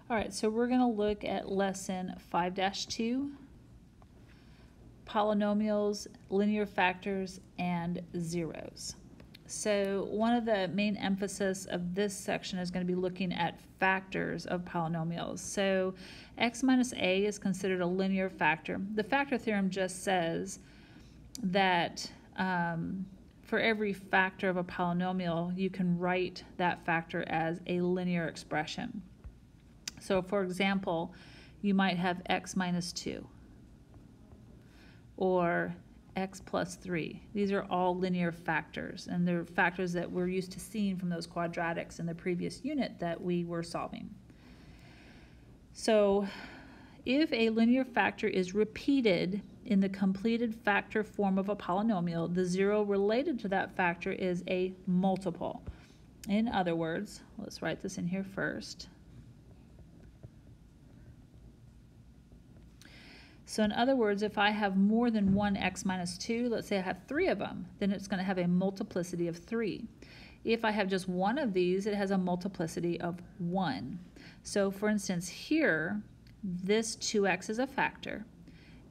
All right, so we're going to look at lesson 5-2, polynomials, linear factors, and zeros. So one of the main emphasis of this section is going to be looking at factors of polynomials. So x minus a is considered a linear factor. The factor theorem just says that for every factor of a polynomial, you can write that factor as a linear expression. So for example, you might have x minus 2 or x plus 3. These are all linear factors, and they're factors that we're used to seeing from those quadratics in the previous unit that we were solving. So if a linear factor is repeated in the completed factor form of a polynomial, the zero related to that factor is a multiple. In other words, let's write this in here first. So in other words, if I have more than one x minus 2, let's say I have 3 of them, then it's going to have a multiplicity of 3. If I have just one of these, it has a multiplicity of 1. So for instance, here, this 2x is a factor,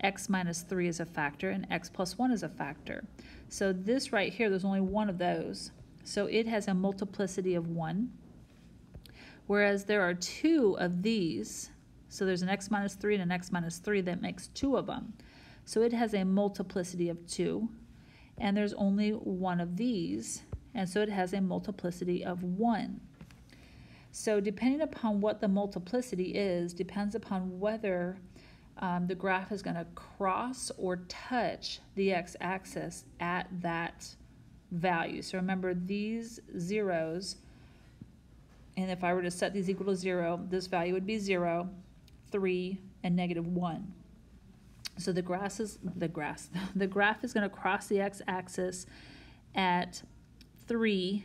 x minus 3 is a factor, and x plus 1 is a factor. So this right here, there's only one of those. So it has a multiplicity of 1, whereas there are 2 of these. So there's an x minus 3 and an x minus 3 that makes 2 of them. So it has a multiplicity of 2, and there's only one of these, and so it has a multiplicity of 1. So depending upon what the multiplicity is, depends upon whether the graph is going to cross or touch the x-axis at that value. So remember, these zeros, and if I were to set these equal to 0, this value would be 0, 3, and -1. So the graph is going to cross the x-axis at 3.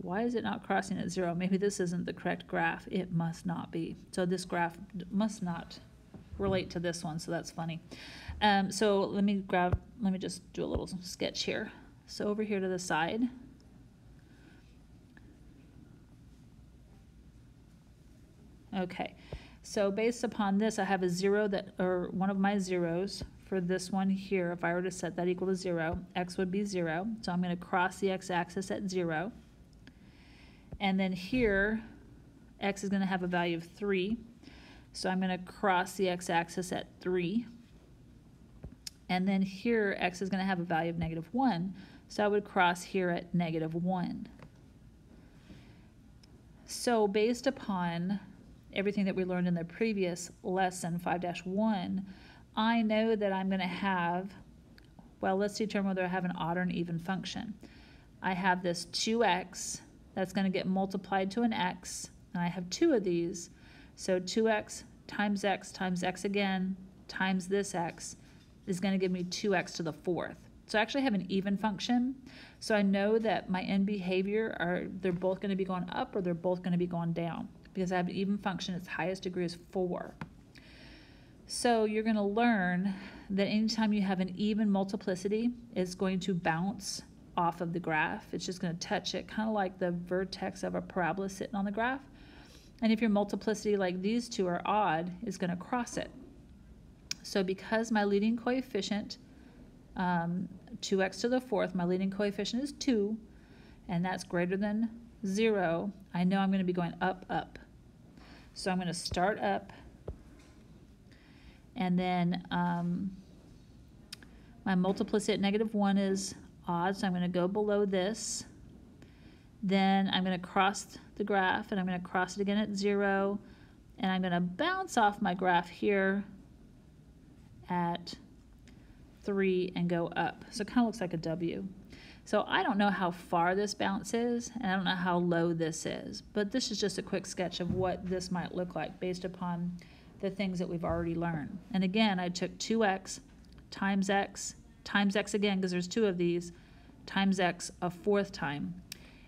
Why is it not crossing at 0? Maybe this isn't the correct graph. It must not be. So this graph must not relate to this one, so that's funny. So let me just do a little sketch here. So over here to the side, okay, so based upon this, I have a 0 or one of my zeros for this one here. If I were to set that equal to 0, x would be 0. So I'm going to cross the x-axis at 0. And then here, x is going to have a value of 3. So I'm going to cross the x-axis at 3. And then here, x is going to have a value of -1. So I would cross here at -1. So based upon everything that we learned in the previous lesson, 5-1, I know that I'm going to have, well, let's determine whether I have an odd or an even function. I have this 2x that's going to get multiplied to an x, and I have 2 of these. So 2x times x again times this x is going to give me 2x to the 4th. So I actually have an even function. So I know that my end behavior they're both going to be going up or they're both going to be going down, because I have an even function. Its highest degree is 4. So you're going to learn that anytime you have an even multiplicity, it's going to bounce off of the graph. It's just going to touch it, kind of like the vertex of a parabola sitting on the graph. And if your multiplicity, like these two, are odd, it's going to cross it. So because my leading coefficient, 2x to the 4th, my leading coefficient is 2, and that's greater than 0, I know I'm going to be going up, up. So I'm going to start up, and then my multiplicity at -1 is odd, so I'm going to go below this. Then I'm going to cross the graph, and I'm going to cross it again at 0, and I'm going to bounce off my graph here at 3 and go up. So it kind of looks like a W. So I don't know how far this bounce is, and I don't know how low this is, but this is just a quick sketch of what this might look like based upon the things that we've already learned. And again, I took 2x times x again, because there's 2 of these, times x a 4th time,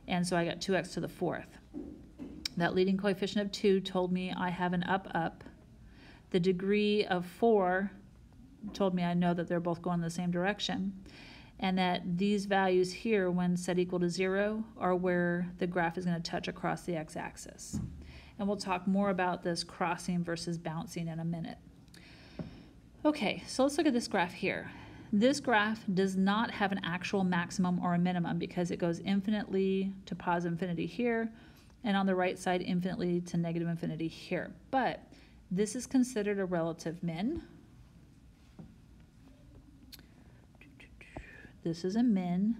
and so I got 2x to the 4th. That leading coefficient of 2 told me I have an up, up. The degree of 4 told me I know that they're both going in the same direction. and that these values here, when set equal to 0, are where the graph is going to touch across the x-axis. And we'll talk more about this crossing versus bouncing in a minute. Okay, so let's look at this graph here. This graph does not have an actual maximum or a minimum because it goes infinitely to positive infinity here, and on the right side infinitely to negative infinity here. But this is considered a relative min. This is a min,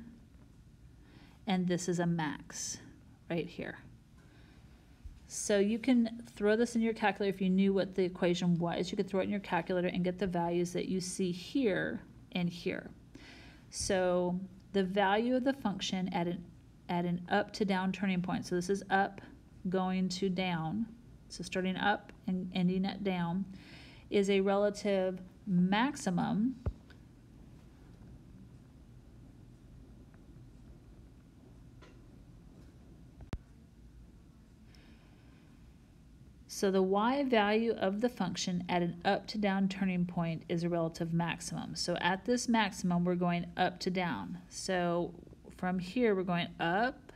and this is a max right here. So you can throw this in your calculator if you knew what the equation was. You could throw it in your calculator and get the values that you see here and here. So the value of the function at an up to down turning point, so this is up going to down, so starting up and ending at down, is a relative maximum So the y value of the function at an up to down turning point is a relative maximum. So at this maximum, we're going up to down. So from here, we're going up,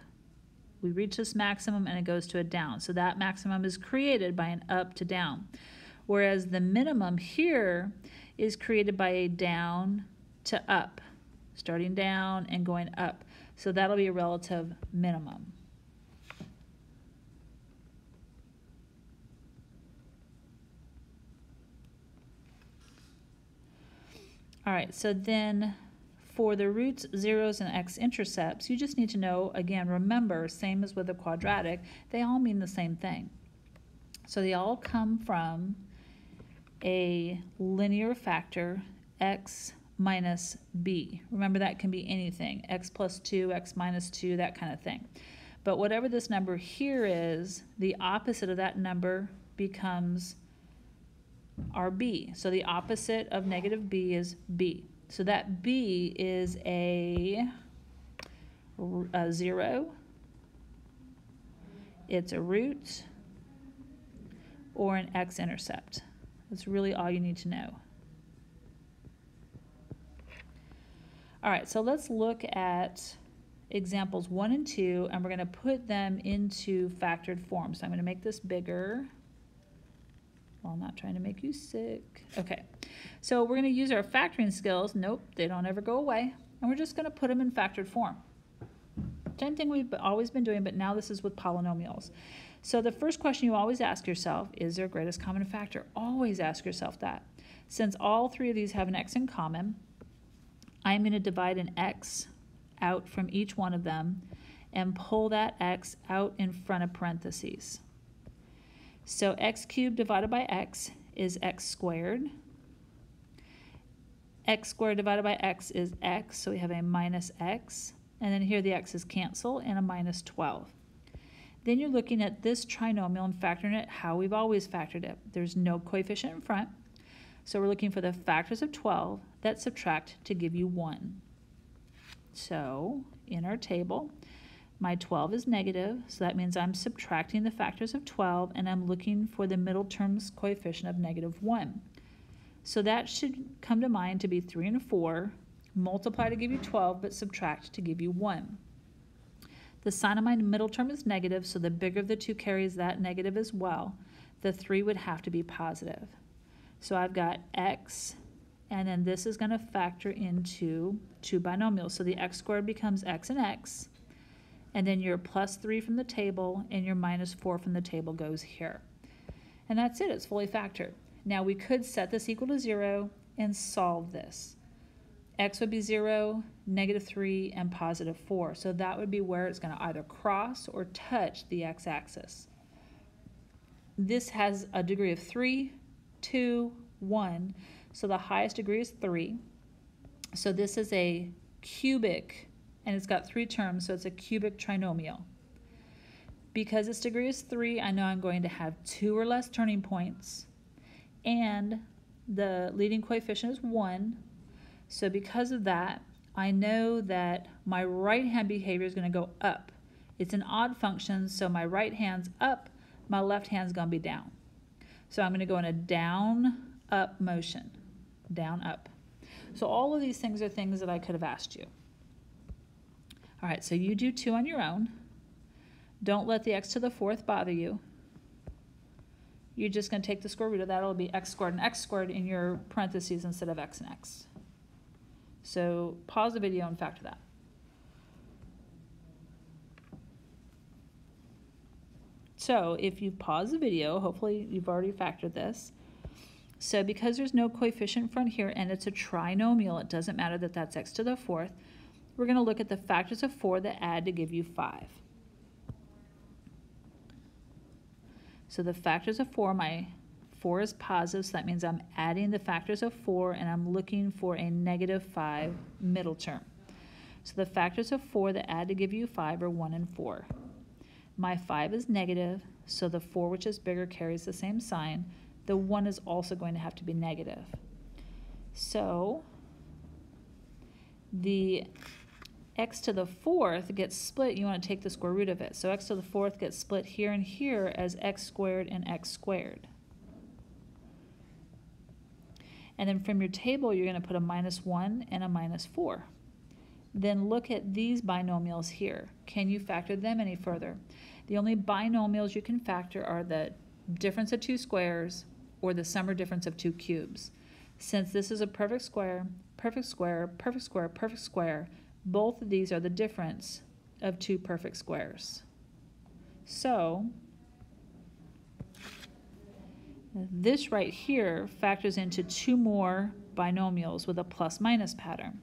we reach this maximum, and it goes to a down. So that maximum is created by an up to down. Whereas the minimum here is created by a down to up, starting down and going up. So that'll be a relative minimum. All right, so then for the roots, zeros, and x-intercepts, you just need to know, again, remember, same as with the quadratic, they all mean the same thing. So they all come from a linear factor, x minus b. Remember, that can be anything, x plus 2, x minus 2, that kind of thing. But whatever this number here is, the opposite of that number becomes our b. So the opposite of negative b is b. So that b is a 0, it's a root, or an x-intercept. That's really all you need to know. All right, so let's look at examples 1 and 2, and we're going to put them into factored form. So I'm going to make this bigger. Well, I'm not trying to make you sick. Okay, so we're going to use our factoring skills. Nope, they don't ever go away. And we're just going to put them in factored form. Same thing we've always been doing, but now this is with polynomials. So the first question you always ask yourself, is there a greatest common factor? Always ask yourself that. Since all three of these have an x in common, I'm going to divide an x out from each one of them and pull that x out in front of parentheses. So x cubed divided by x is x squared. X squared divided by x is x, so we have a minus x. And then here the x's cancel and a minus 12. Then you're looking at this trinomial and factoring it how we've always factored it. There's no coefficient in front, so we're looking for the factors of 12 that subtract to give you 1. So in our table, my 12 is negative, so that means I'm subtracting the factors of 12, and I'm looking for the middle term's coefficient of negative 1. So that should come to mind to be 3 and 4, multiply to give you 12, but subtract to give you 1. The sign of my middle term is negative, so the bigger of the two carries that negative as well. The 3 would have to be positive. So I've got x, and then this is going to factor into two binomials. So the x squared becomes x and x, and then your plus 3 from the table and your minus 4 from the table goes here. And that's it, it's fully factored. Now we could set this equal to 0 and solve this. X would be 0, negative 3, and positive 4. So that would be where it's going to either cross or touch the x-axis. This has a degree of 3, 2, 1. So the highest degree is 3. So this is a cubic, and it's got 3 terms, so it's a cubic trinomial. Because its degree is 3, I know I'm going to have 2 or less turning points, and the leading coefficient is 1. So because of that, I know that my right-hand behavior is going to go up. It's an odd function, so my right hand's up, my left hand's going to be down. So I'm going to go in a down-up motion, down-up. So all of these things are things that I could have asked you. All right, so you do 2 on your own. Don't let the x to the 4th bother you. You're just going to take the square root of that. It'll be x squared and x squared in your parentheses instead of x and x. So pause the video and factor that. So if you pause the video, hopefully you've already factored this. So because there's no coefficient in front here and it's a trinomial, it doesn't matter that that's x to the 4th. We're going to look at the factors of 4 that add to give you 5. So the factors of 4, my 4 is positive, so that means I'm adding the factors of 4 and I'm looking for a negative 5 middle term. So the factors of 4 that add to give you 5 are 1 and 4. My 5 is negative, so the 4, which is bigger, carries the same sign. The 1 is also going to have to be negative. So the x to the 4th gets split, you want to take the square root of it. So x to the 4th gets split here and here as x squared and x squared. And then from your table, you're going to put a -1 and a -4. Then look at these binomials here. Can you factor them any further? The only binomials you can factor are the difference of 2 squares or the sum or difference of 2 cubes. Since this is a perfect square, perfect square, perfect square, perfect square, both of these are the difference of 2 perfect squares. So this right here factors into 2 more binomials with a plus-minus pattern.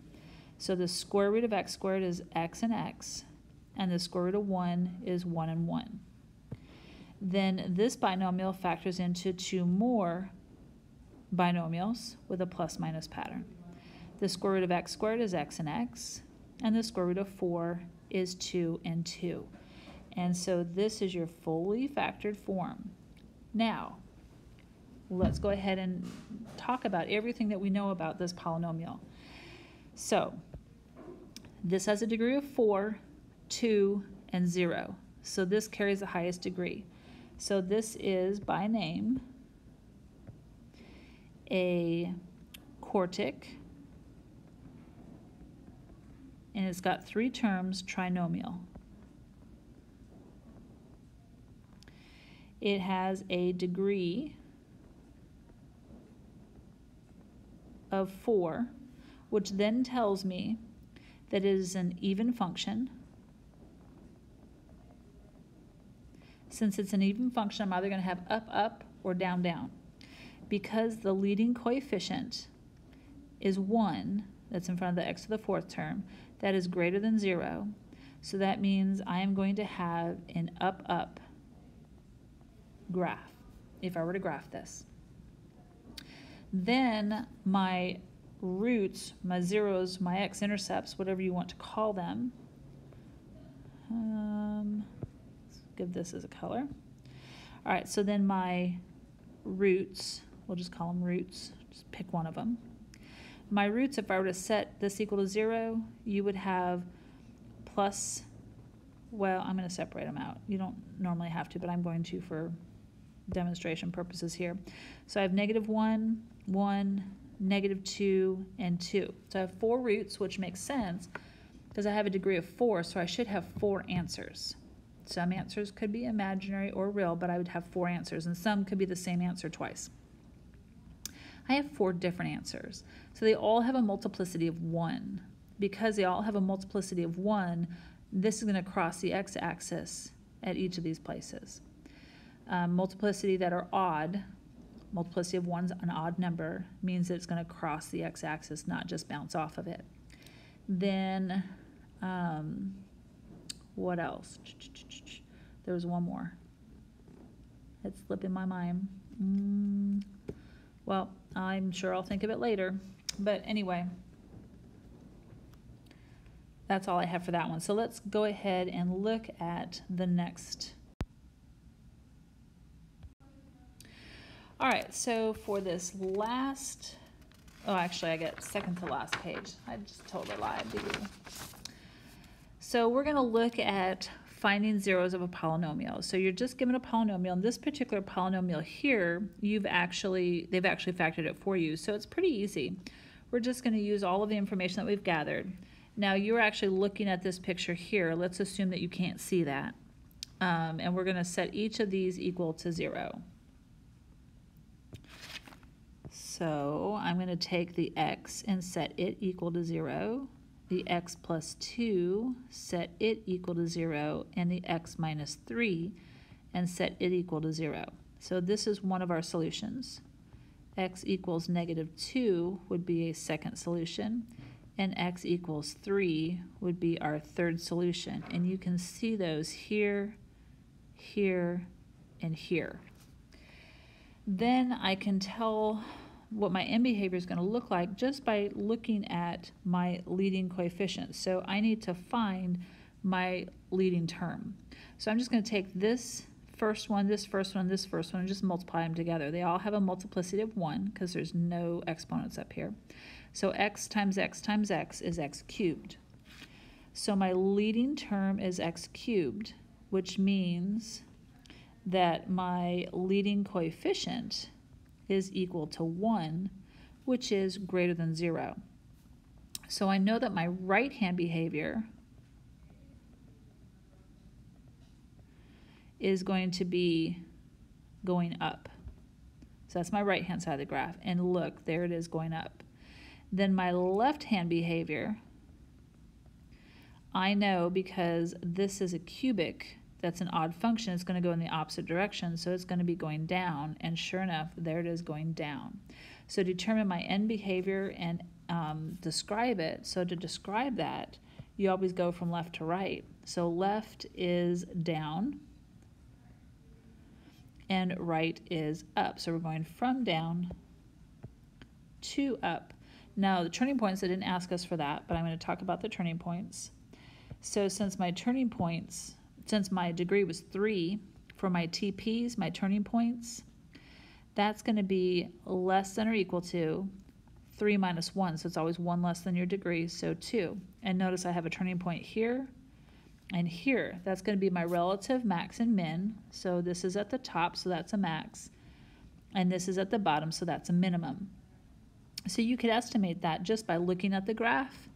So the square root of x squared is x and x, and the square root of 1 is 1 and 1. Then this binomial factors into 2 more binomials with a plus-minus pattern. The square root of x squared is x and x, and the square root of 4 is 2 and 2. And so this is your fully factored form. Now, let's go ahead and talk about everything that we know about this polynomial. So, this has a degree of 4, 2, and 0. So this carries the highest degree. So this is, by name, a quartic, and it's got 3 terms, trinomial. It has a degree of 4, which then tells me that it is an even function. Since it's an even function, I'm either going to have up, up, or down, down. Because the leading coefficient is 1, that's in front of the x to the 4th term, that is greater than 0. So that means I am going to have an up, up graph, if I were to graph this. Then my roots, my zeros, my x-intercepts, whatever you want to call them, let's give this as a color. All right, so then my roots, we'll just call them roots, just pick one of them. My roots, if I were to set this equal to 0, you would have plus, well, I'm going to separate them out. You don't normally have to, but I'm going to for demonstration purposes here. So I have -1, 1, -2, and 2. So I have 4 roots, which makes sense because I have a degree of 4, so I should have 4 answers. Some answers could be imaginary or real, but I would have 4 answers, and some could be the same answer twice. I have 4 different answers. So they all have a multiplicity of 1. Because they all have a multiplicity of 1, this is going to cross the x-axis at each of these places. Multiplicity that are odd, multiplicity of 1's an odd number, means that it's going to cross the x-axis, not just bounce off of it. Then, what else? There was one more. It's slipping my mind. Well, I'm sure I'll think of it later. But anyway, that's all I have for that one. So let's go ahead and look at the next. All right, so for this last, oh, actually I get second to last page. I just totally lied to you. So we're going to look at finding zeros of a polynomial. So you're just given a polynomial, and this particular polynomial here, they've actually factored it for you. So it's pretty easy. we're just going to use all of the information that we've gathered. Now you're actually looking at this picture here. Let's assume that you can't see that. And we're going to set each of these equal to 0. So I'm going to take the x and set it equal to 0, the x plus 2, set it equal to 0, and the x minus 3, and set it equal to 0. So this is one of our solutions. X equals -2 would be a second solution, and x equals 3 would be our third solution. And you can see those here, here, and here. Then I can tell what my end behavior is going to look like just by looking at my leading coefficients. So I need to find my leading term. So I'm just going to take this first one, this first one, this first one, and just multiply them together. They all have a multiplicity of 1 because there's no exponents up here. So x times x times x is x cubed. So my leading term is x cubed, which means that my leading coefficient is equal to 1, which is greater than 0. So I know that my right-hand behavior is going to be going up. So that's my right-hand side of the graph. And look, there it is going up. Then my left-hand behavior, I know because this is a cubic, that's an odd function, it's going to go in the opposite direction, so it's going to be going down, and sure enough, there it is going down. So determine my end behavior and describe it. So to describe that, you always go from left to right. So left is down, and right is up. So we're going from down to up. Now the turning points, they didn't ask us for that, but I'm going to talk about the turning points. So since my turning points, since my degree was 3 for my TPs, my turning points, that's going to be less than or equal to 3 minus 1. So it's always 1 less than your degree, so 2. And notice I have a turning point here and here. That's going to be my relative max and min. So this is at the top, so that's a max. And this is at the bottom, so that's a minimum. So you could estimate that just by looking at the graph.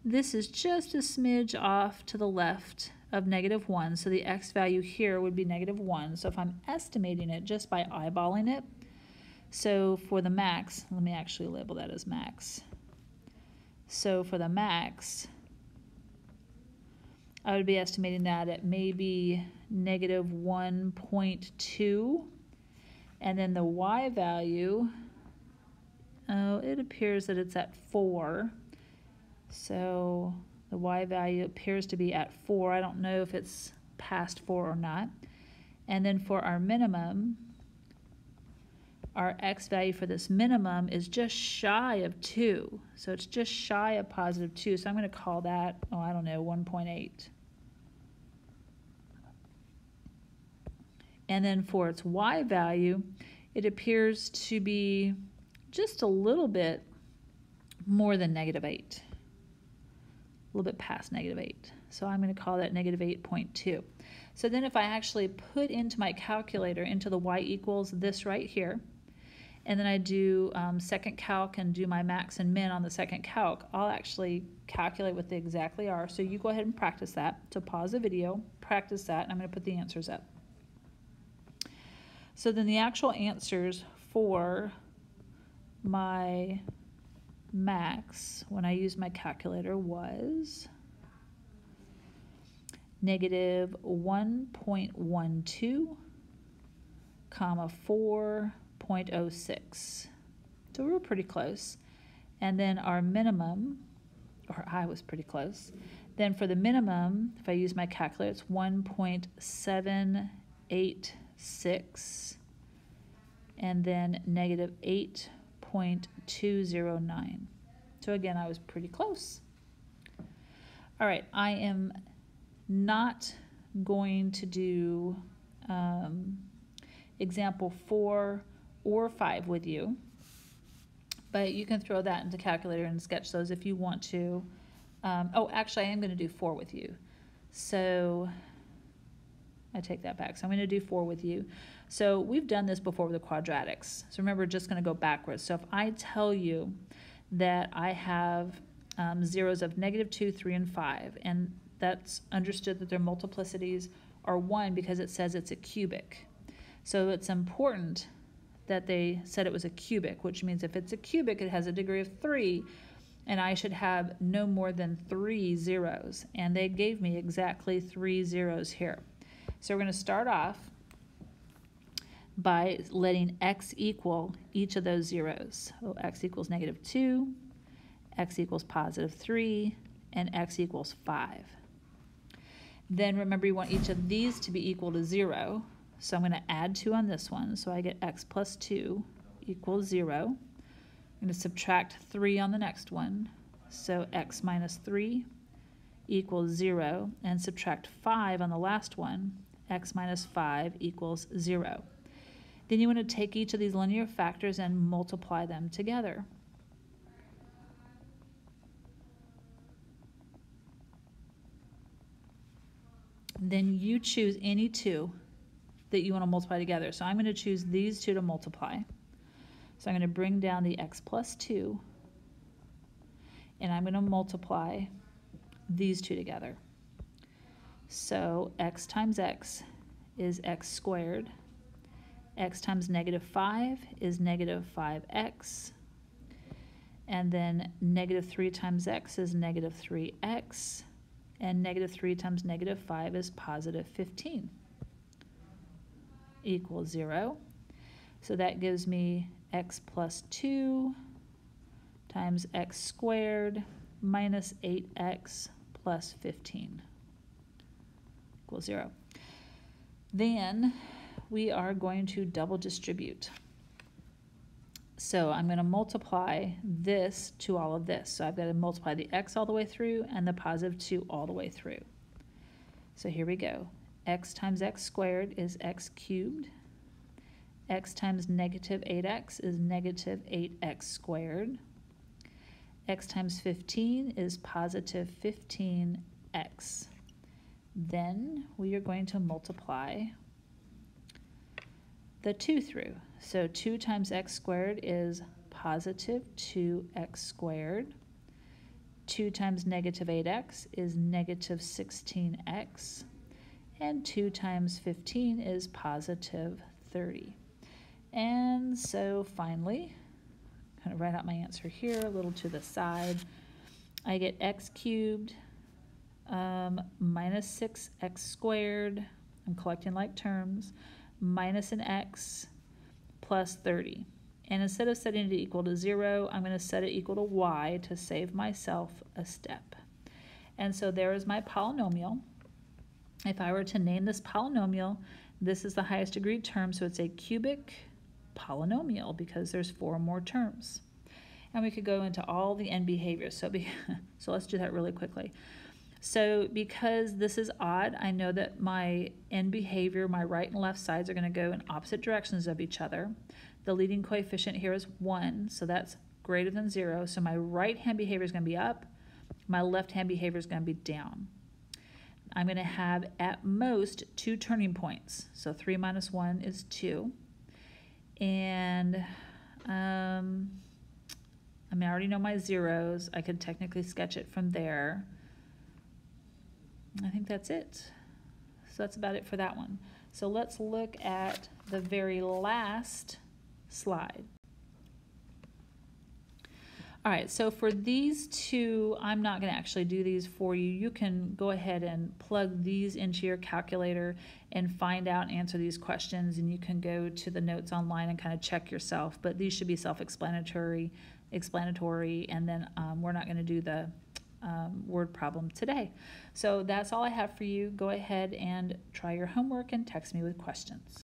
This is just a smidge off to the left of -1, so the x value here would be -1. So if I'm estimating it just by eyeballing it, so for the max, let me actually label that as max. So for the max, I would be estimating that at maybe -1.2, and then the y value, oh, it appears that it's at 4. So the y value appears to be at 4. I don't know if it's past 4 or not. And then for our minimum, our x value for this minimum is just shy of 2. So it's just shy of +2. So I'm going to call that, oh, I don't know, 1.8. And then for its y value, it appears to be just a little bit more than -8. A little bit past -8. So I'm going to call that -8.2. So then if I actually put into my calculator into the y equals this right here, and then I do second calc and do my max and min on the second calc, I'll actually calculate what they exactly are. So you go ahead and practice that. So pause the video, practice that, and I'm going to put the answers up. So then the actual answers for my max when I used my calculator was -1.12, 4.06. So we were pretty close. And then our minimum, or I was pretty close. Then for the minimum, if I use my calculator, it's 1.786, and then -8.209. So again, I was pretty close. All right, I am not going to do example 4 or 5 with you, but you can throw that into the calculator and sketch those if you want to. Oh, actually, I am going to do 4 with you. So I take that back. So I'm going to do 4 with you. So we've done this before with the quadratics. So remember, we're just going to go backwards. So if I tell you that I have zeros of -2, 3, and 5, and that's understood that their multiplicities are 1 because it says it's a cubic. So it's important that they said it was a cubic, which means if it's a cubic, it has a degree of 3, and I should have no more than 3 zeros. And they gave me exactly 3 zeros here. So we're going to start off by letting x equal each of those zeros. So x equals -2, x equals +3, and x equals 5. Then remember, you want each of these to be equal to 0. So I'm going to add 2 on this one. So I get x plus 2 equals 0. I'm going to subtract 3 on the next one. So x minus 3 equals 0. And subtract 5 on the last one. X minus 5 equals 0. Then you want to take each of these linear factors and multiply them together. Then you choose any two that you want to multiply together. So I'm going to choose these two to multiply. So I'm going to bring down the x plus 2, and I'm going to multiply these two together. So x times x is x squared. X times -5 is -5x. And then -3 times x is -3x. And -3 times -5 is +15. Equals 0. So that gives me x plus 2 times x squared minus 8x plus 15 equals 0. Then we are going to double distribute. So I'm going to multiply this to all of this. So I've got to multiply the x all the way through and the +2 all the way through. So here we go. X times x squared is x cubed. X times -8x is -8x squared. X times 15 is +15x. Then we are going to multiply the 2 through. So 2 times x squared is +2x squared. 2 times -8x is -16x. And 2 times 15 is +30. And so finally, I'm going to write out my answer here a little to the side. I get x cubed minus 6x squared. I'm collecting like terms. Minus an x plus 30. And instead of setting it equal to 0, I'm going to set it equal to y to save myself a step. And so there is my polynomial. If I were to name this polynomial, this is the highest degree term, so it's a cubic polynomial because there's 4 more terms. And we could go into all the end behaviors. So let's do that really quickly. So because this is odd, I know that my end behavior, my right and left sides are going to go in opposite directions of each other. The leading coefficient here is 1, so that's greater than 0. So my right-hand behavior is going to be up. My left-hand behavior is going to be down. I'm going to have at most 2 turning points. So 3 minus 1 is 2. And I already know my zeros. I could technically sketch it from there. I think that's it. So that's about it for that one. So let's look at the very last slide. All right, so for these two, I'm not going to actually do these for you. You can go ahead and plug these into your calculator and find out and answer these questions, and you can go to the notes online and kind of check yourself. But these should be self-explanatory, and then we're not going to do the word problem today. So that's all I have for you. Go ahead and try your homework and text me with questions.